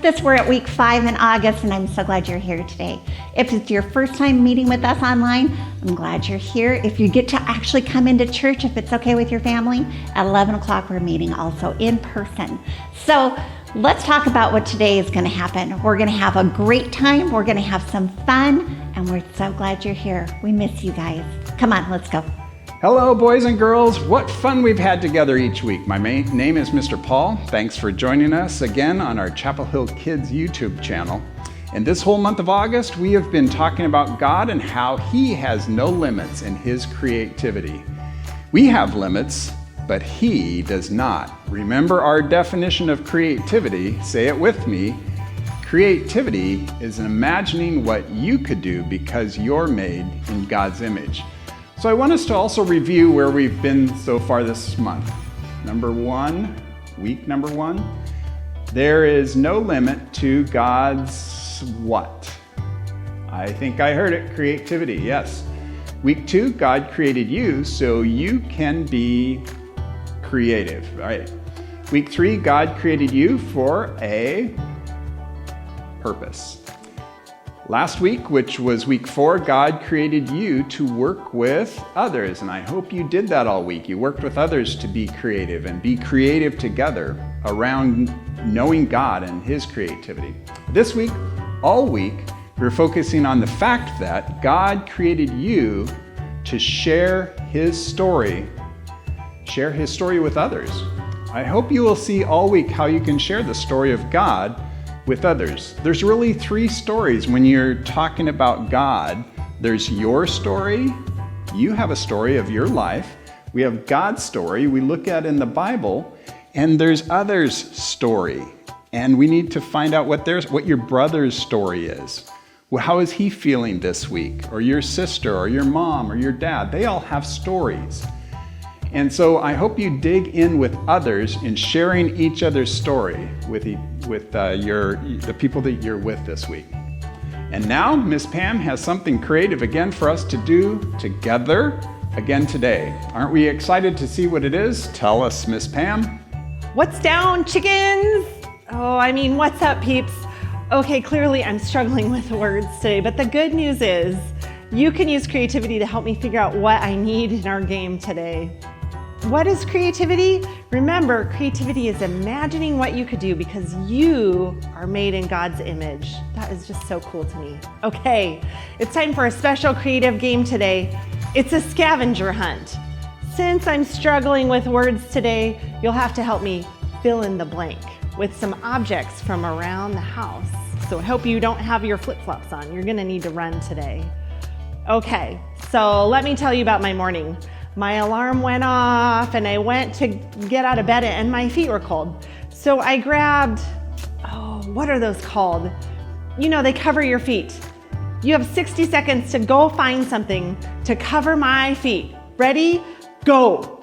missed this, we're at week 5 in August, and I'm so glad you're here today. If it's your first time meeting with us online, I'm glad you're here. If you get to actually come into church, if it's okay with your family, at 11 o'clock we're meeting also in person. So let's talk about what today is going to happen. We're going to have a great time. We're going to have some fun, and we're so glad you're here. We miss you guys. Come on, let's go. Hello, boys and girls. What fun we've had together each week. My name is Mr. Paul. Thanks for joining us again on our Chapel Hill Kids YouTube channel. And this whole month of August, we have been talking about God and how He has no limits in His creativity. We have limits, but He does not. Remember our definition of creativity. Say it with me. Creativity is imagining what you could do because you're made in God's image. So I want us to also review where we've been so far this month. Week number one, there is no limit to God's what? I think I heard it, creativity, yes. Week 2, God created you so you can be creative, right? Week 3, God created you for a purpose. Last week, which was week 4, God created you to work with others, and I hope you did that all week. You worked with others to be creative and be creative together around knowing God and His creativity. This week, all week, we're focusing on the fact that God created you to share His story with others. I hope you will see all week how you can share the story of God with others. There's really 3 stories when you're talking about God. There's your story. You have a story of your life. We have God's story we look at in the Bible, and there's others' story. And we need to find out what your brother's story is. Well, how is he feeling this week? Or your sister, or your mom, or your dad. They all have stories. And so I hope you dig in with others in sharing each other's story with the people that you're with this week. And now Miss Pam has something creative again for us to do together again today. Aren't we excited to see what it is? Tell us, Miss Pam. What's down, chickens? What's up, peeps? Okay, clearly I'm struggling with words today, but the good news is you can use creativity to help me figure out what I need in our game today. What is creativity? Remember, creativity is imagining what you could do because you are made in God's image. That is just so cool to me. Okay, it's time for a special creative game today. It's a scavenger hunt. Since I'm struggling with words today, you'll have to help me fill in the blank with some objects from around the house. So I hope you don't have your flip-flops on. You're gonna need to run today. Okay, so let me tell you about my morning. My alarm went off and I went to get out of bed and my feet were cold. So I grabbed, what are those called? They cover your feet. You have 60 seconds to go find something to cover my feet. Ready? Go.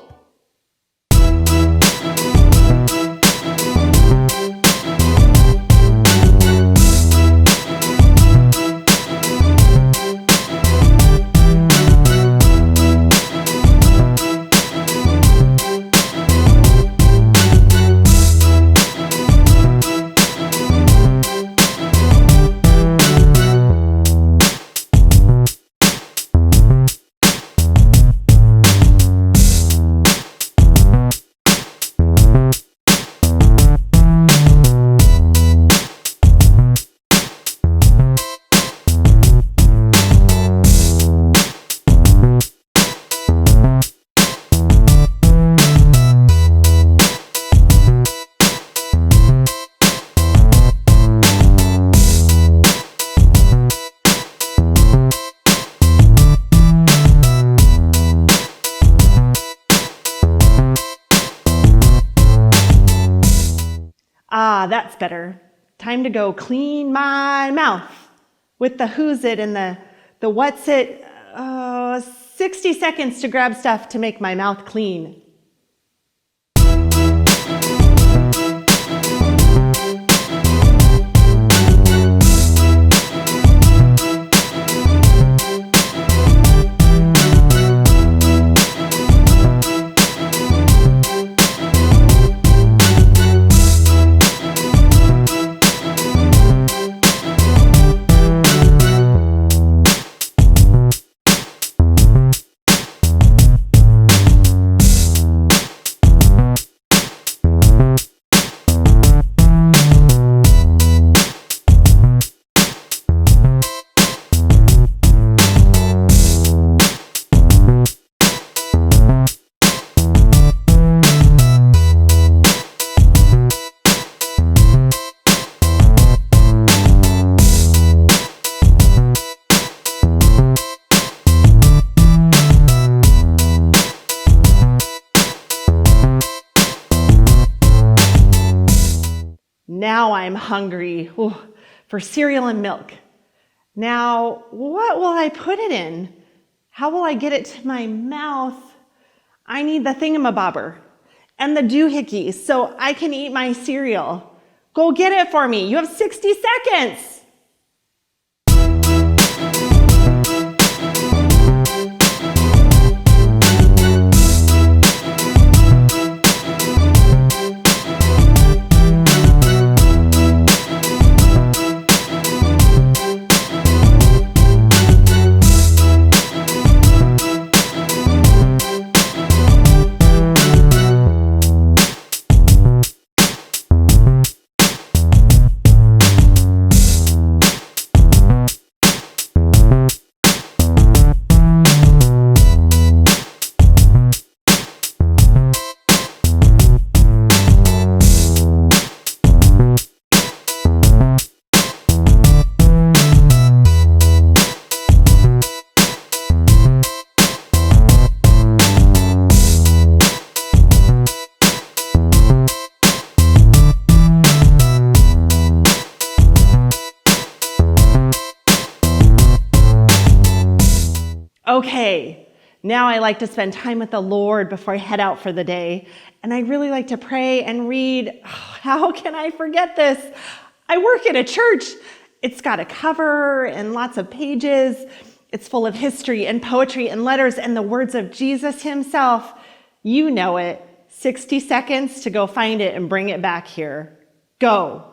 That's better. Time to go clean my mouth with the who's it and the what's it. 60 seconds to grab stuff to make my mouth clean. I'm hungry for cereal and milk. Now, what will I put it in? How will I get it to my mouth? I need the thingamabobber and the doohickey so I can eat my cereal. Go get it for me. You have 60 seconds. Okay, now I like to spend time with the Lord before I head out for the day. And I really like to pray and read. How can I forget this? I work at a church. It's got a cover and lots of pages. It's full of history and poetry and letters and the words of Jesus himself. You know it. 60 seconds to go find it and bring it back here. Go.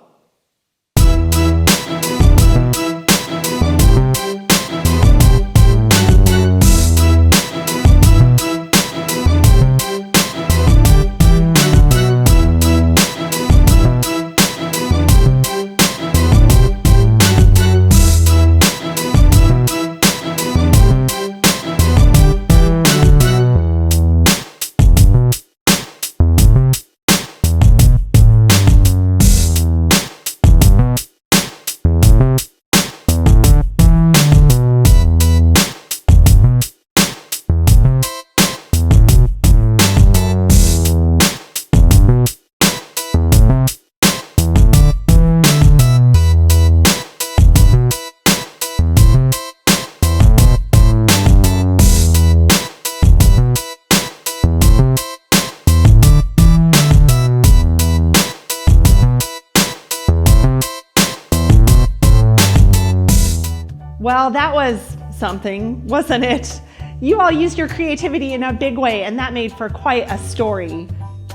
Well, that was something, wasn't it? You all used your creativity in a big way, and that made for quite a story.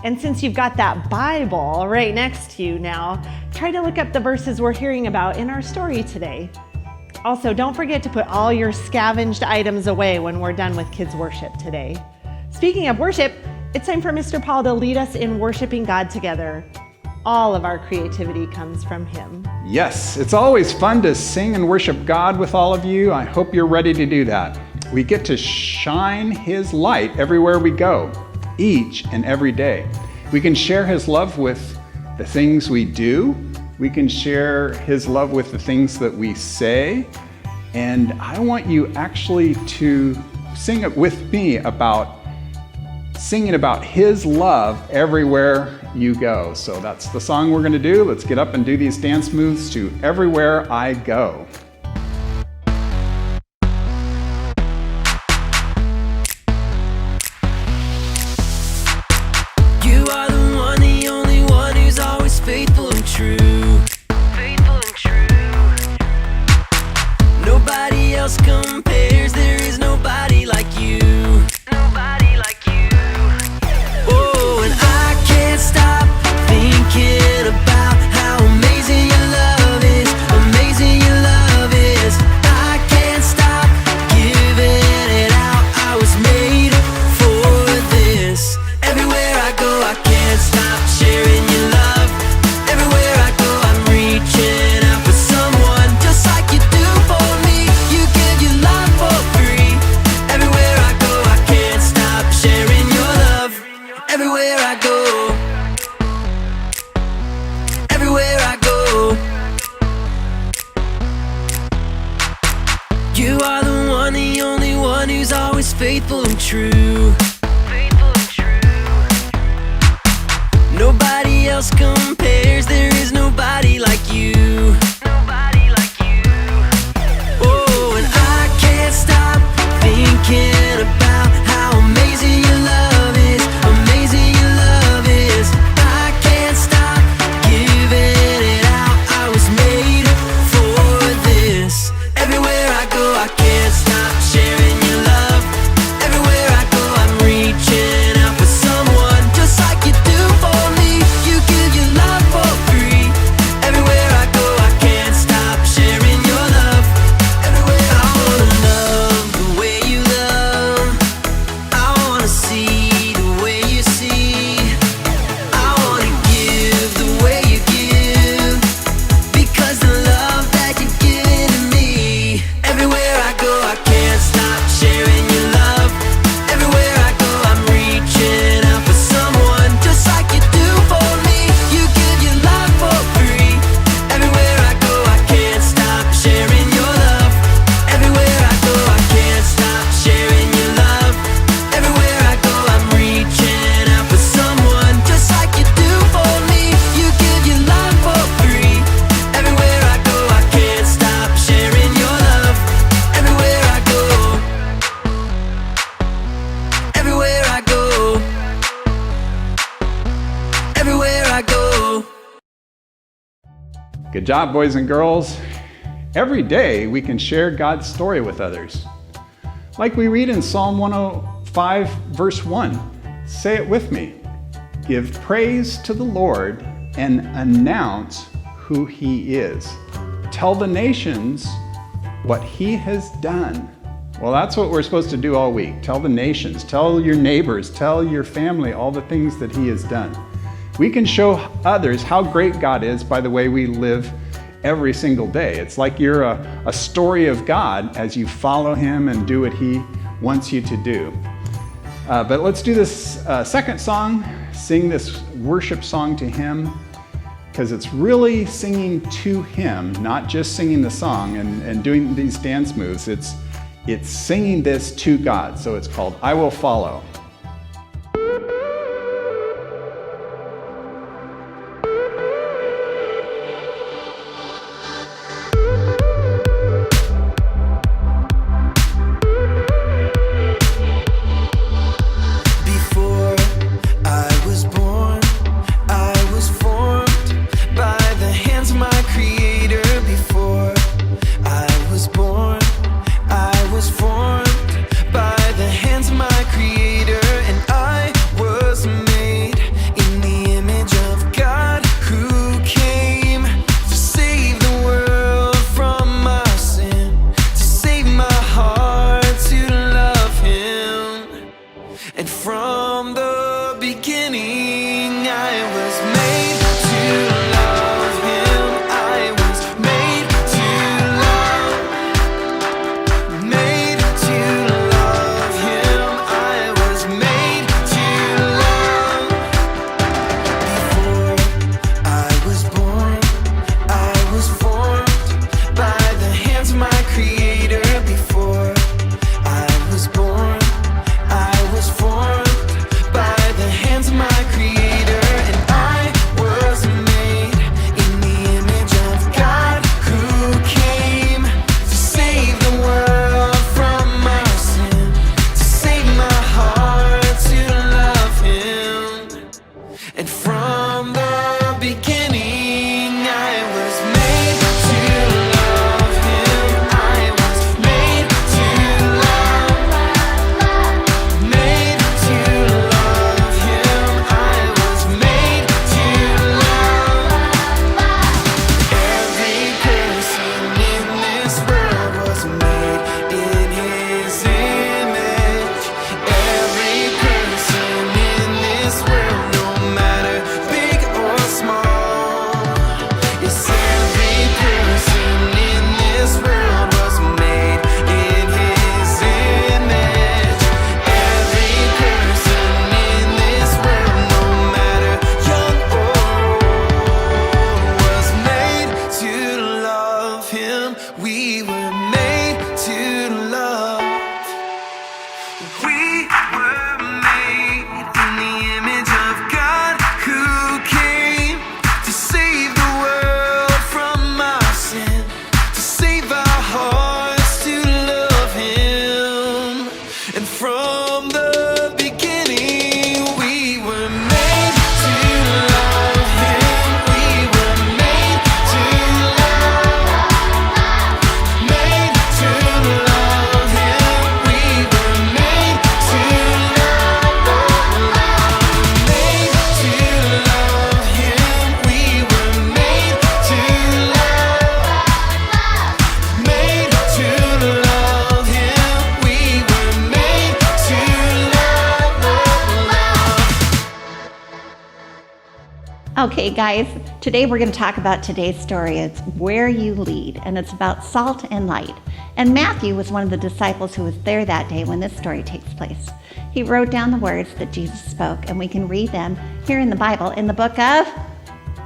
And since you've got that Bible right next to you now, try to look up the verses we're hearing about in our story today. Also, don't forget to put all your scavenged items away when we're done with kids' worship today. Speaking of worship, it's time for Mr. Paul to lead us in worshiping God together. All of our creativity comes from him. Yes, it's always fun to sing and worship God with all of you. I hope you're ready to do that. We get to shine his light everywhere we go, each and every day. We can share his love with the things we do. We can share his love with the things that we say. And I want you actually to sing it with me about singing about his love everywhere you go. So that's the song we're going to do. Let's get up and do these dance moves to Everywhere I Go. You are the one, the only one who's always faithful and true. Faithful and true. Nobody else compares. There is nobody like you. Nobody like you. Oh, and I can't stop thinking about how amazing your love is. Amazing your love is. I can't stop giving it out. I was made for this. Everywhere I go, I can't stop sharing your love. Everywhere I go, I'm reaching out for someone just like you do for me. You give your love for free. Everywhere I go, I can't stop sharing your love. Everywhere I go. Everywhere I go. You are the one, the only one who's always faithful and true. Faithful and true. Nobody else compares. There is nobody like Good job, boys and girls. Every day we can share God's story with others. Like we read in Psalm 105, verse 1. Say it with me. Give praise to the Lord and announce who He is. Tell the nations what He has done. Well, that's what we're supposed to do all week. Tell the nations, tell your neighbors, tell your family all the things that He has done. We can show others how great God is by the way we live every single day. It's like you're a story of God as you follow Him and do what He wants you to do. But let's do this second song, sing this worship song to Him, because it's really singing to Him, not just singing the song and doing these dance moves. It's singing this to God. So it's called I Will Follow. Okay, guys, today we're going to talk about today's story. It's Where You Lead, and it's about salt and light. And Matthew was one of the disciples who was there that day when this story takes place. He wrote down the words that Jesus spoke, and we can read them here in the Bible in the book of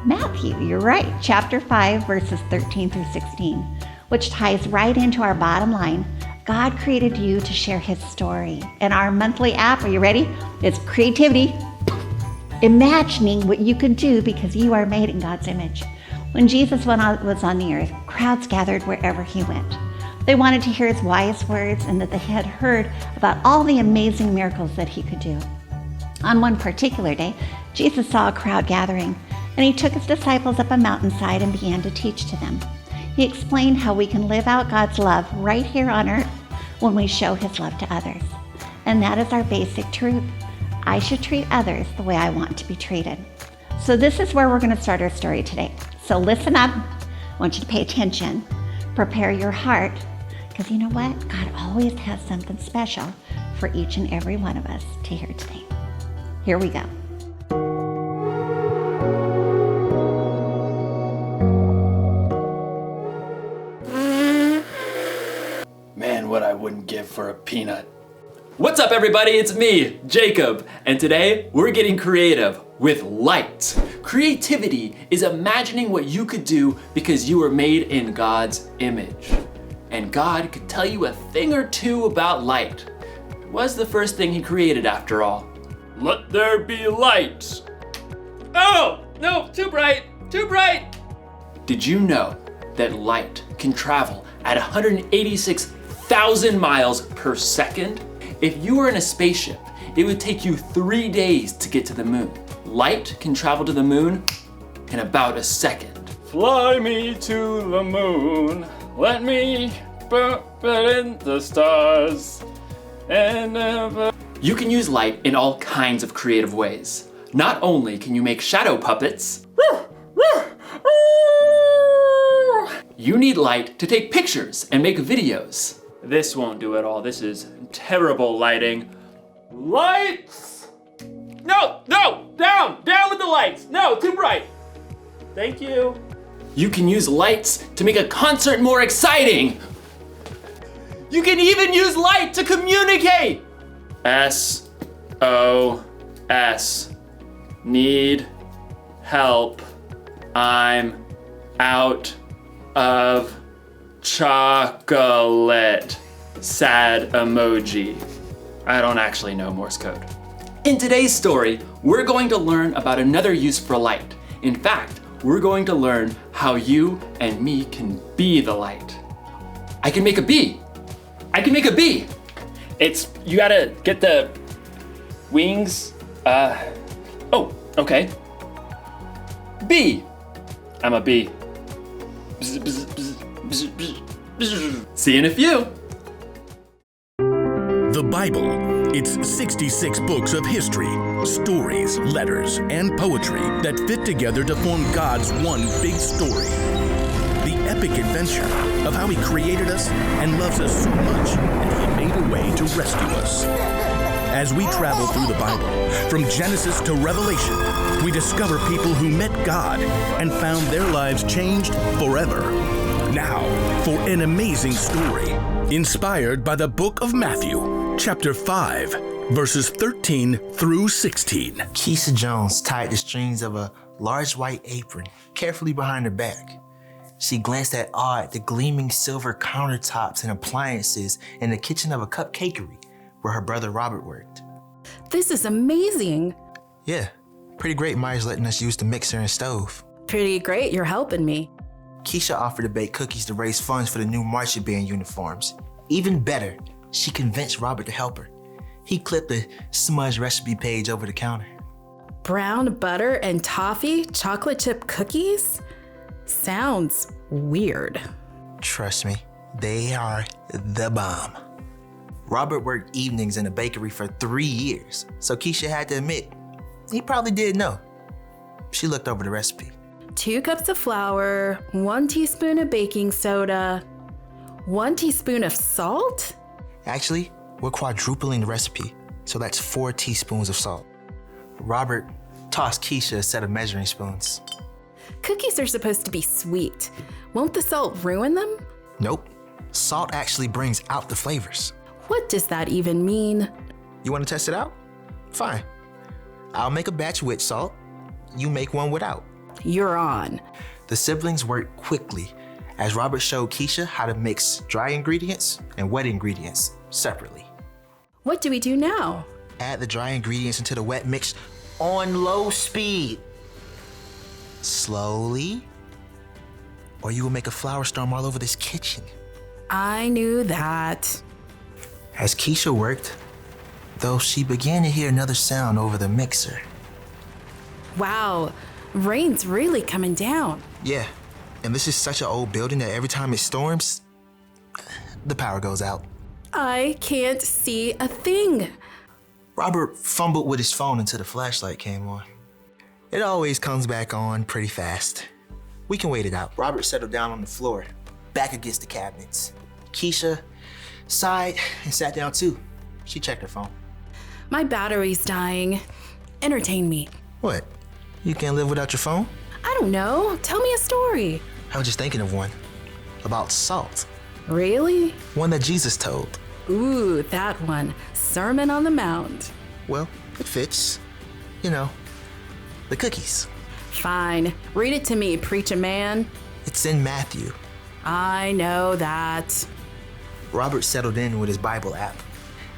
Matthew. You're right, chapter 5, verses 13 through 16, which ties right into our bottom line. God created you to share His story. And our monthly app, are you ready? It's creativity. Imagining what you could do because you are made in God's image. When Jesus was on the earth, crowds gathered wherever He went. They wanted to hear His wise words and that they had heard about all the amazing miracles that He could do. On one particular day, Jesus saw a crowd gathering, And he took his disciples up a mountainside and began to teach to them. He explained how we can live out God's love right here on earth when we show his love to others. And that is our basic truth. I should treat others the way I want to be treated. So this is where we're going to start our story today. So listen up. I want you to pay attention. Prepare your heart, because you know what? God always has something special for each and every one of us to hear today. Here we go. Man, what I wouldn't give for a peanut. What's up, everybody? It's me, Jacob, and today we're getting creative with light. Creativity is imagining what you could do because you were made in God's image. And God could tell you a thing or two about light. It was the first thing he created, after all. Let there be light. Oh, no, too bright, too bright. Did you know that light can travel at 186,000 miles per second? If you were in a spaceship, it would take you 3 days to get to the moon. Light can travel to the moon in about a second. Fly me to the moon, let me put it in the stars, and never... You can use light in all kinds of creative ways. Not only can you make shadow puppets, you need light to take pictures and make videos. This won't do it all. This is terrible lighting. Lights! No, down with the lights. No, too bright. Thank you. You can use lights to make a concert more exciting. You can even use light to communicate. SOS. Need help. I'm out of chocolate. Sad emoji. I don't actually know Morse code. In today's story, we're going to learn about another use for light. In fact, we're going to learn how you and me can be the light. I can make a bee. You gotta get the wings. Oh, okay. Bee. I'm a bee. See you in a few. The Bible. It's 66 books of history, stories, letters, and poetry that fit together to form God's one big story. The epic adventure of how he created us and loves us so much that he made a way to rescue us. As we travel through the Bible, from Genesis to Revelation, we discover people who met God and found their lives changed forever. Now, for an amazing story, inspired by the book of Matthew, chapter 5, verses 13 through 16. Keisha Jones tied the strings of a large white apron carefully behind her back. She glanced at awe at the gleaming silver countertops and appliances in the kitchen of a cupcakery where her brother Robert worked. This is amazing. Yeah, pretty great Myers letting us use the mixer and stove. Pretty great you're helping me. Keisha offered to bake cookies to raise funds for the new marching band uniforms. Even better, she convinced Robert to help her. He clipped a smudged recipe page over the counter. Brown butter and toffee chocolate chip cookies? Sounds weird. Trust me, they are the bomb. Robert worked evenings in a bakery for 3 years, so Keisha had to admit, he probably did know. She looked over the recipe. 2 cups of flour, 1 teaspoon of baking soda, 1 teaspoon of salt? Actually, we're quadrupling the recipe, so that's 4 teaspoons of salt. Robert tossed Keisha a set of measuring spoons. Cookies are supposed to be sweet. Won't the salt ruin them? Nope. Salt actually brings out the flavors. What does that even mean? You want to test it out? Fine. I'll make a batch with salt. You make one without. You're on. The siblings worked quickly as Robert showed Keisha how to mix dry ingredients and wet ingredients separately. What do we do now? Add the dry ingredients into the wet mix on low speed. Slowly, or you will make a flour storm all over this kitchen. I knew that. As Keisha worked, though, she began to hear another sound over the mixer. Wow, Rain's really coming down. Yeah, and this is such an old building that every time it storms, the power goes out. I can't see a thing. Robert fumbled with his phone until the flashlight came on. It always comes back on pretty fast. We can wait it out. Robert settled down on the floor, back against the cabinets. Keisha sighed and sat down too. She checked her phone. My battery's dying. Entertain me. What? You can't live without your phone? I don't know. Tell me a story. I was just thinking of one. About salt. Really? One that Jesus told. Ooh, that one. Sermon on the Mount. Well, it fits. You know, the cookies. Fine. Read it to me, preacher man. It's in Matthew. I know that. Robert settled in with his Bible app.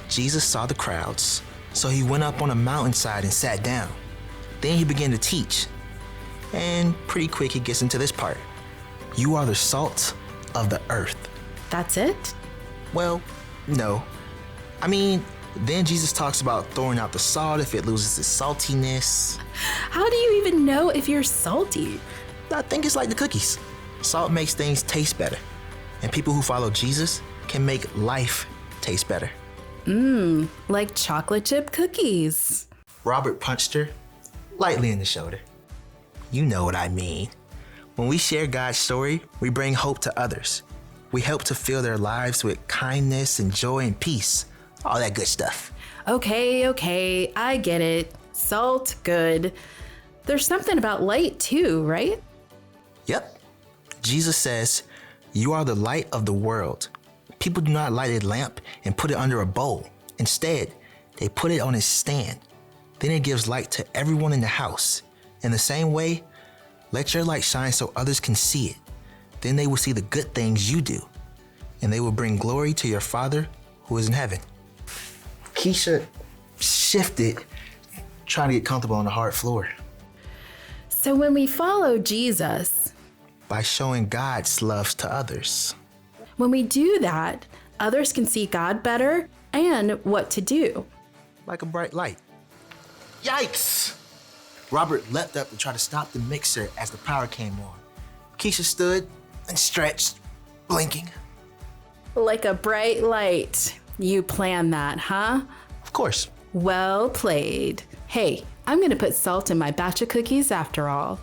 Jesus saw the crowds, so he went up on a mountainside and sat down. Then he began to teach. And pretty quick he gets into this part. You are the salt of the earth. That's it? Well, no. I mean, then Jesus talks about throwing out the salt if it loses its saltiness. How do you even know if you're salty? I think it's like the cookies. Salt makes things taste better. And people who follow Jesus can make life taste better. Like chocolate chip cookies. Robert punched her lightly in the shoulder. You know what I mean. When we share God's story, we bring hope to others. We help to fill their lives with kindness and joy and peace. All that good stuff. Okay, I get it. Salt, good. There's something about light too, right? Yep. Jesus says, you are the light of the world. People do not light a lamp and put it under a bowl. Instead, they put it on a stand. Then it gives light to everyone in the house. In the same way, let your light shine so others can see it. Then they will see the good things you do, and they will bring glory to your Father who is in heaven. Keisha shifted, trying to get comfortable on the hard floor. So when we follow Jesus, By showing God's love to others. when we do that, others can see God better and what to do. Like a bright light. Yikes! Robert leapt up to try to stop the mixer as the power came on. Keisha stood and stretched, blinking. Like a bright light. You planned that, huh? Of course. Well played. Hey, I'm gonna put salt in my batch of cookies after all.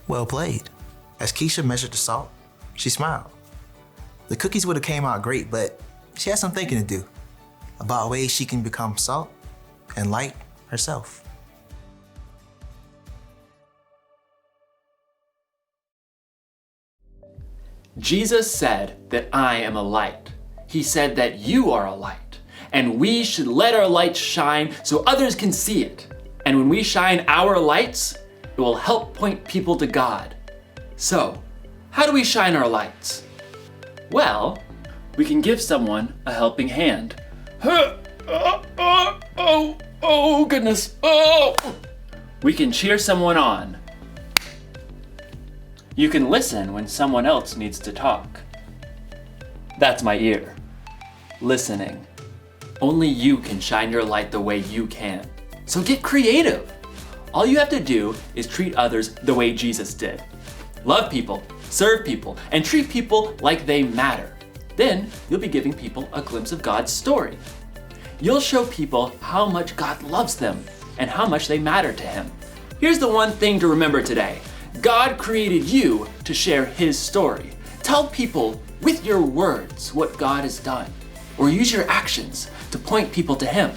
Well played. As Keisha measured the salt, she smiled. The cookies would have came out great, but she had some thinking to do about ways she can become salt and light herself. Jesus said that I am a light. He said that you are a light, and we should let our light shine so others can see it. And when we shine our lights, it will help point people to God. So, how do we shine our lights? Well, we can give someone a helping hand. Oh, goodness. Oh! We can cheer someone on. You can listen when someone else needs to talk. That's my ear. Listening. Only you can shine your light the way you can. So get creative. All you have to do is treat others the way Jesus did. Love people, serve people, and treat people like they matter. Then you'll be giving people a glimpse of God's story. You'll show people how much God loves them and how much they matter to Him. Here's the one thing to remember today. God created you to share His story. Tell people with your words what God has done, or use your actions to point people to Him.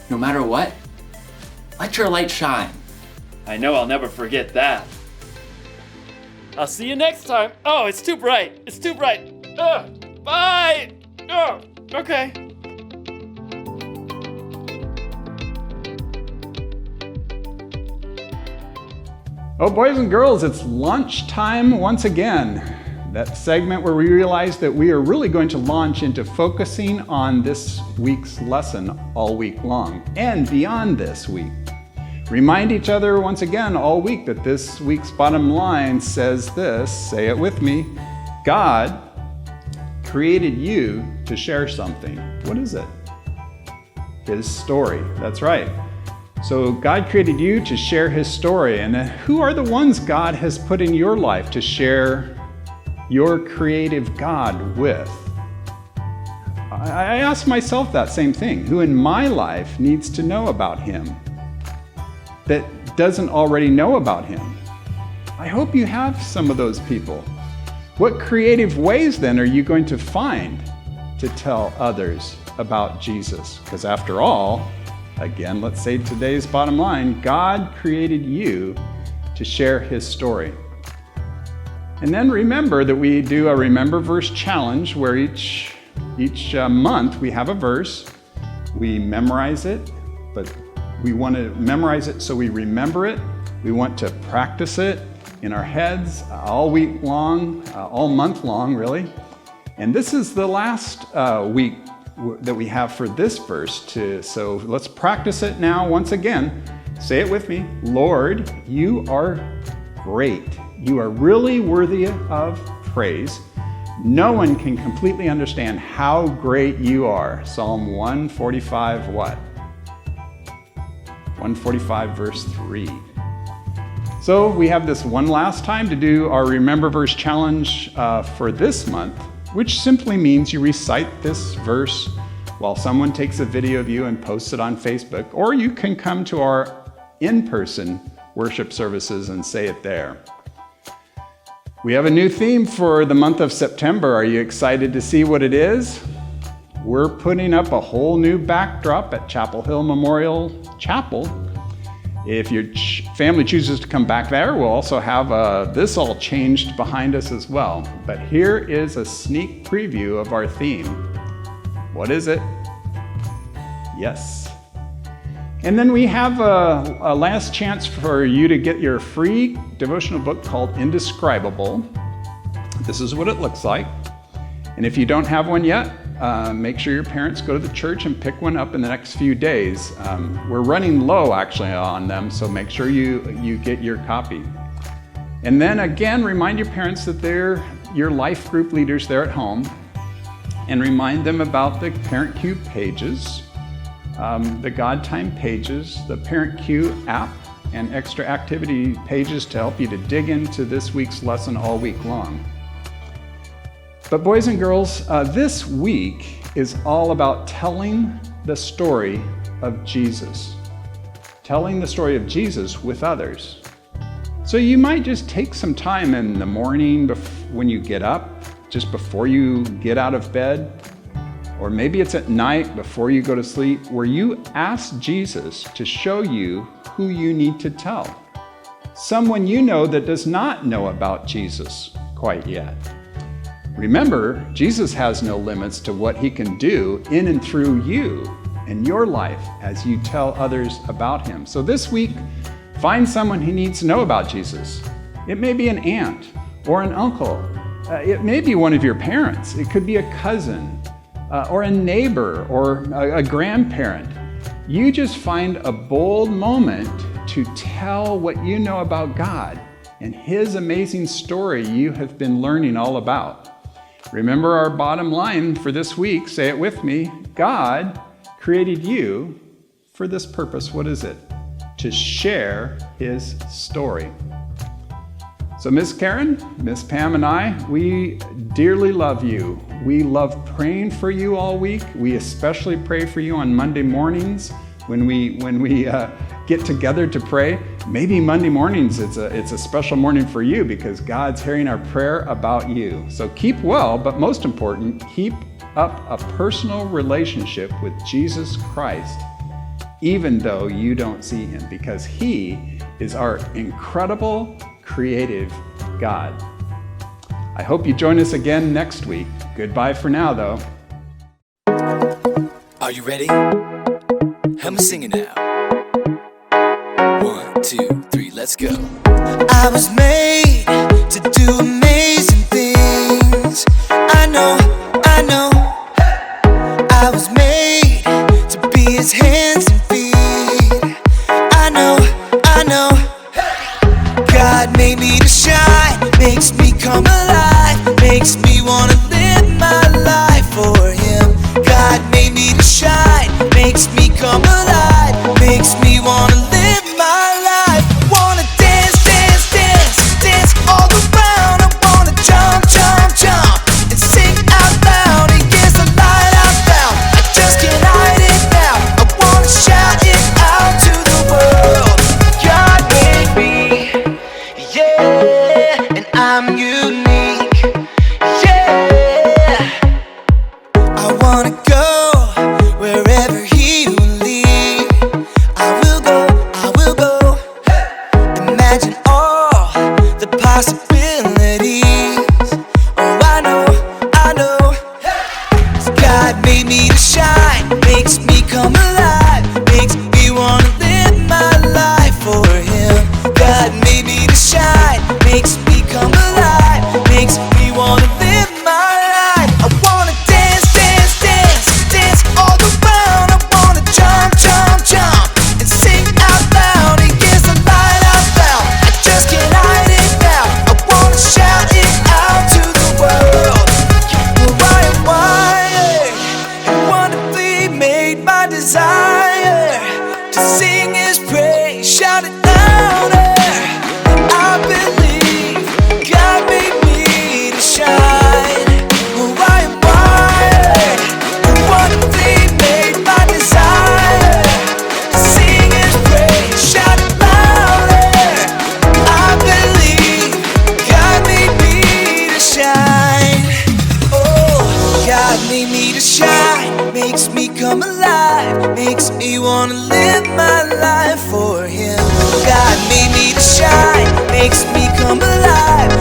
No matter what, let your light shine. I know I'll never forget that. I'll see you next time. Oh, it's too bright. It's too bright. Bye. Oh, okay. Oh, boys and girls, it's lunchtime once again. That segment where we realize that we are really going to launch into focusing on this week's lesson all week long and beyond this week. Remind each other once again all week that this week's bottom line says this, say it with me, God created you to share something. What is it? His story, that's right. So God created you to share his story. And then who are the ones God has put in your life to share your creative God with? I ask myself that same thing. Who in my life needs to know about him that doesn't already know about him? I hope you have some of those people. What creative ways then are you going to find to tell others about Jesus? Because after all, again, let's say today's bottom line, God created you to share his story. And then remember that we do a Remember Verse Challenge where each month we have a verse. We memorize it, but we want to memorize it so we remember it. We want to practice it in our heads all week long, all month long, really. And this is the last week that we have for this verse, so let's practice it now once again. Say it with me. Lord, you are great. You are really worthy of praise. No one can completely understand how great you are. Psalm 145, what? 145 verse 3. So we have this one last time to do our Remember Verse Challenge for this month, which simply means you recite this verse while someone takes a video of you and posts it on Facebook, or you can come to our in-person worship services and say it there. We have a new theme for the month of September. Are you excited to see what it is? We're putting up a whole new backdrop at Chapel Hill Memorial Chapel. If your family chooses to come back there, we'll also have this all changed behind us as well. But here is a sneak preview of our theme. What is it? Yes. And then we have a last chance for you to get your free devotional book called Indescribable. This is what it looks like. And if you don't have one yet, make sure your parents go to the church and pick one up in the next few days. We're running low actually on them, so make sure you get your copy. And then again, remind your parents that they're your life group leaders there at home, and remind them about the Parent Cue pages, the God Time pages, the Parent Cue app, and extra activity pages to help you to dig into this week's lesson all week long. But boys and girls, this week is all about telling the story of Jesus. Telling the story of Jesus with others. So you might just take some time in the morning when you get up, just before you get out of bed, or maybe it's at night before you go to sleep, where you ask Jesus to show you who you need to tell. Someone you know that does not know about Jesus quite yet. Remember, Jesus has no limits to what he can do in and through you and your life as you tell others about him. So this week, find someone who needs to know about Jesus. It may be an aunt or an uncle. It may be one of your parents. It could be a cousin or a neighbor or a grandparent. You just find a bold moment to tell what you know about God and his amazing story you have been learning all about. Remember our bottom line for this week. Say it with me. God created you for this purpose. What is it? To share his story. So Miss Karen, Miss Pam, and I, we dearly love you. We love praying for you all week. We especially pray for you on Monday mornings when we get together to pray. Maybe Monday mornings it's a special morning for you because God's hearing our prayer about you. So keep well, but most important, keep up a personal relationship with Jesus Christ, even though you don't see him, because he is our incredible, creative God. I hope you join us again next week. Goodbye for now, though. Are you ready? Help me sing it now. 1, 2, 3, let's go. I was made to do amazing things. I know. I was made to be his hands and feet. I know. God made me to shine, makes me come alive, makes me wanna live my life for him. God made me to shine, makes me come alive, makes me wanna I wanna go wherever He will lead. I will go, I will go. Imagine all the possibilities. Oh, I know, I know. God made me to shine, makes me come alive, makes me wanna live my life for Him. God made me to shine, makes me come alive, makes me wanna live my life. I wanna dance, dance, dance, dance all around. I wanna jump, jump, jump and sing out loud. He is the light I found, I just can't hide it now. I wanna shout it out to the world. Why am wired and wonderfully made by desire to sing His praise, shout it louder. I believe God made me to shine. I am wired and wonderfully made by desire to sing His praise, shout it louder. I believe God made me to shine. Oh, God made me to shine, makes me come alive, makes me wanna live my life for Him. God made me to shine, makes me come alive,